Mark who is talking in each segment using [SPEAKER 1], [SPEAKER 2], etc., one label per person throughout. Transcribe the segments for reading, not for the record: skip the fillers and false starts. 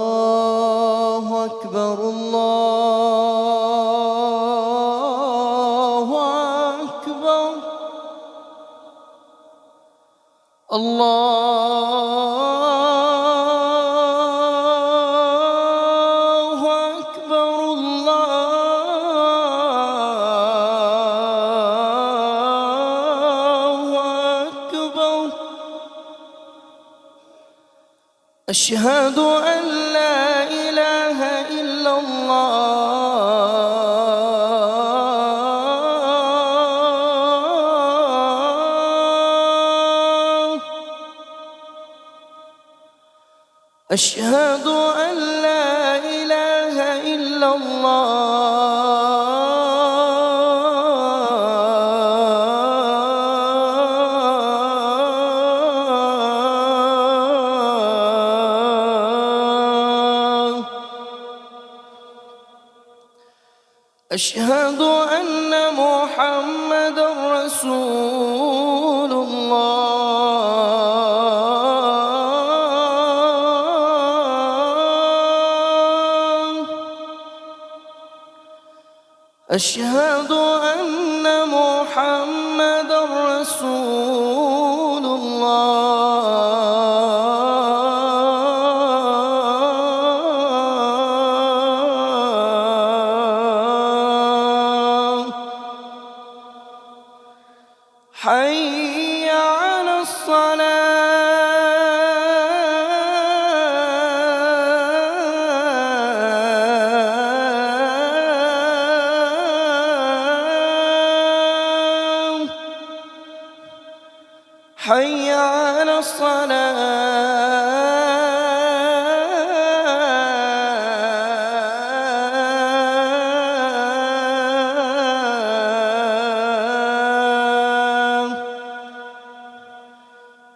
[SPEAKER 1] الله أكبر الله أكبر الله أكبر الله أكبر أشهد أن لا إله إلا الله أشهد أن لا إله إلا الله أشهد أن محمدًا رسول الله أشهد أن محمدًا رسول الله حي على الصلاة حي على الصلاة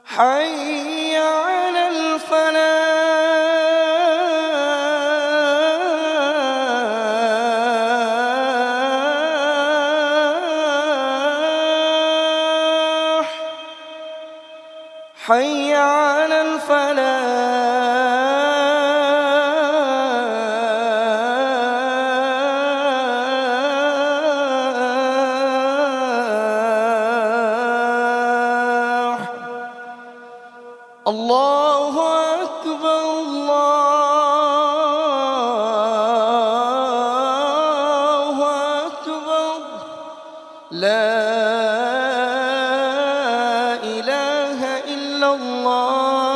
[SPEAKER 1] حي على الفلاح حي على الفلاح الله أكبر الله أكبر لا إله إلا الله